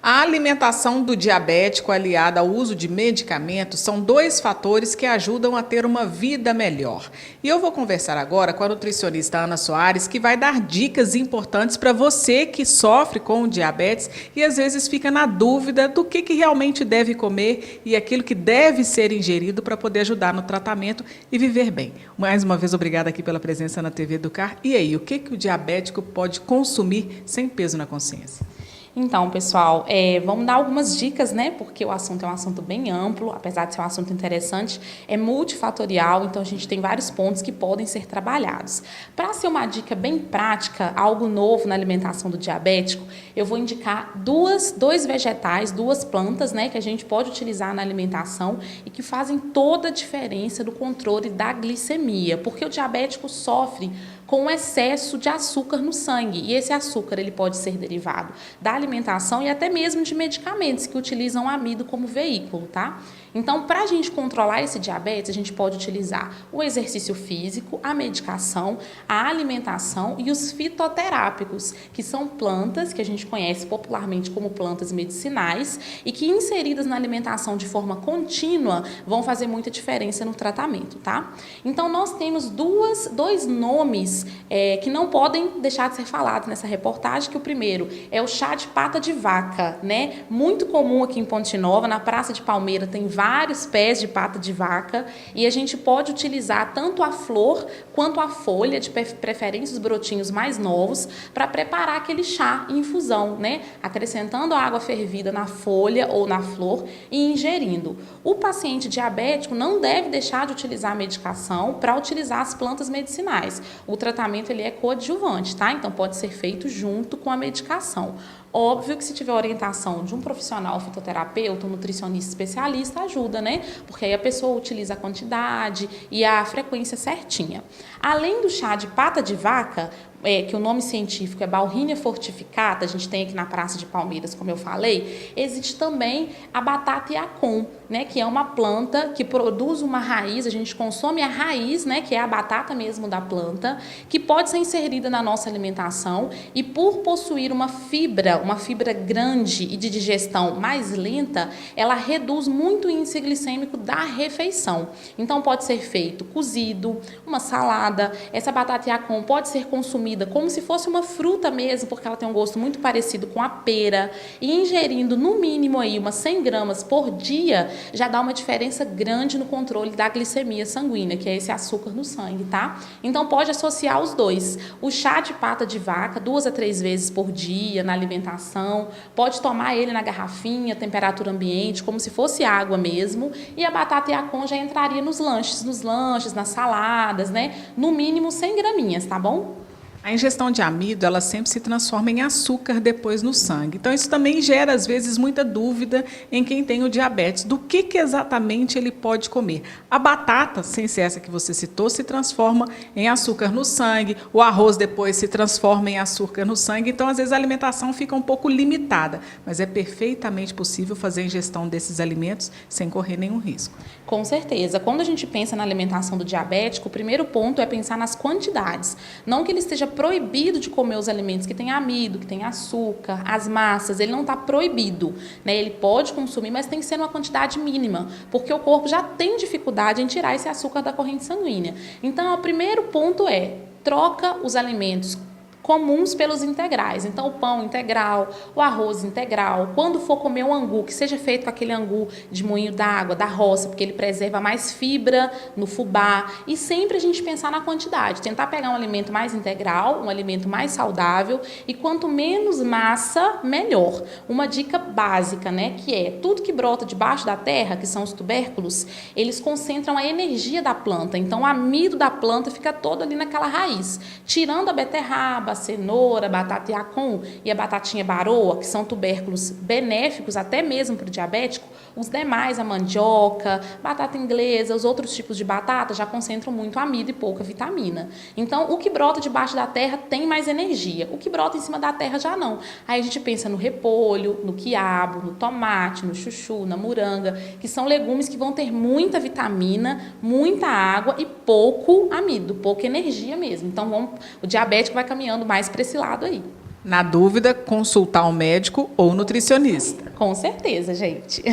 A alimentação do diabético aliada ao uso de medicamentos são dois fatores que ajudam a ter uma vida melhor. E eu vou conversar agora com a nutricionista Ana Soares, que vai dar dicas importantes para você que sofre com o diabetes e às vezes fica na dúvida do que realmente deve comer e aquilo que deve ser ingerido para poder ajudar no tratamento e viver bem. Mais uma vez, obrigada aqui pela presença na TV Educar. E aí, o que o diabético pode consumir sem peso na consciência? Então, pessoal, vamos dar algumas dicas, né? Porque o assunto é um assunto bem amplo, apesar de ser um assunto interessante, é multifatorial, então a gente tem vários pontos que podem ser trabalhados. Para ser uma dica bem prática, algo novo na alimentação do diabético, eu vou indicar dois vegetais, duas plantas, né? Que a gente pode utilizar na alimentação e que fazem toda a diferença no controle da glicemia, porque o diabético sofre com excesso de açúcar no sangue. E esse açúcar ele pode ser derivado da alimentação e até mesmo de medicamentos que utilizam o amido como veículo, tá? Então, para a gente controlar esse diabetes, a gente pode utilizar o exercício físico, a medicação, a alimentação e os fitoterápicos, que são plantas que a gente conhece popularmente como plantas medicinais e que inseridas na alimentação de forma contínua vão fazer muita diferença no tratamento, tá? Então, nós temos dois nomes que não podem deixar de ser falados nessa reportagem, que o primeiro é o chá de pata de vaca, né? Muito comum aqui em Ponte Nova, na Praça de Palmeira tem vários pés de pata de vaca e a gente pode utilizar tanto a flor quanto a folha, de preferência os brotinhos mais novos, para preparar aquele chá em infusão, né? Acrescentando a água fervida na folha ou na flor e ingerindo. O paciente diabético não deve deixar de utilizar a medicação para utilizar as plantas medicinais. O tratamento ele é coadjuvante, tá? Então pode ser feito junto com a medicação. Óbvio que se tiver orientação de um profissional fitoterapeuta, um nutricionista especialista, ajuda, né? Porque aí a pessoa utiliza a quantidade e a frequência certinha. Além do chá de pata de vaca, que o nome científico é Bauhinia fortificata, a gente tem aqui na Praça de Palmeiras, como eu falei, existe também a batata iacon, né, que é uma planta que produz uma raiz, a gente consome a raiz, né, que é a batata mesmo da planta, que pode ser inserida na nossa alimentação e por possuir uma fibra grande e de digestão mais lenta, ela reduz muito o índice glicêmico da refeição. Então pode ser feito cozido, uma salada, essa batata iacon pode ser consumida como se fosse uma fruta mesmo, porque ela tem um gosto muito parecido com a pera, e ingerindo no mínimo aí umas 100 gramas por dia, já dá uma diferença grande no controle da glicemia sanguínea, que é esse açúcar no sangue, tá? Então pode associar os dois. O chá de pata de vaca, 2 a 3 vezes por dia na alimentação, pode tomar ele na garrafinha, temperatura ambiente, como se fosse água mesmo, e a batata iacon já entraria nos lanches, nas saladas, né? No mínimo 100 graminhas, tá bom? A ingestão de amido, ela sempre se transforma em açúcar depois no sangue. Então, isso também gera, às vezes, muita dúvida em quem tem o diabetes, do que exatamente ele pode comer. A batata, sem ser essa que você citou, se transforma em açúcar no sangue, o arroz depois se transforma em açúcar no sangue, então, às vezes, a alimentação fica um pouco limitada, mas é perfeitamente possível fazer a ingestão desses alimentos sem correr nenhum risco. Com certeza. Quando a gente pensa na alimentação do diabético, o primeiro ponto é pensar nas quantidades. Não que ele esteja proibido de comer os alimentos que têm amido, que têm açúcar, as massas, ele não está proibido, né? Ele pode consumir, mas tem que ser uma quantidade mínima, porque o corpo já tem dificuldade em tirar esse açúcar da corrente sanguínea. Então, o primeiro ponto é troca os alimentos comuns pelos integrais. Então, o pão integral, o arroz integral. Quando for comer um angu, que seja feito com aquele angu de moinho d'água, da roça, porque ele preserva mais fibra no fubá. E sempre a gente pensar na quantidade. Tentar pegar um alimento mais integral, um alimento mais saudável. E quanto menos massa, melhor. Uma dica básica, né? Que é tudo que brota debaixo da terra, que são os tubérculos, eles concentram a energia da planta. Então, o amido da planta fica todo ali naquela raiz. Tirando a beterraba, cenoura, batata iacon e a batatinha baroa, que são tubérculos benéficos até mesmo para o diabético, os demais, a mandioca, batata inglesa, os outros tipos de batata já concentram muito amido e pouca vitamina. Então, o que brota debaixo da terra tem mais energia, o que brota em cima da terra já não. Aí a gente pensa no repolho, no quiabo, no tomate, no chuchu, na moranga, que são legumes que vão ter muita vitamina, muita água e pouco amido, pouca energia mesmo. Então, o diabético vai caminhando mais para esse lado aí. Na dúvida, consultar um médico ou nutricionista. Com certeza, gente.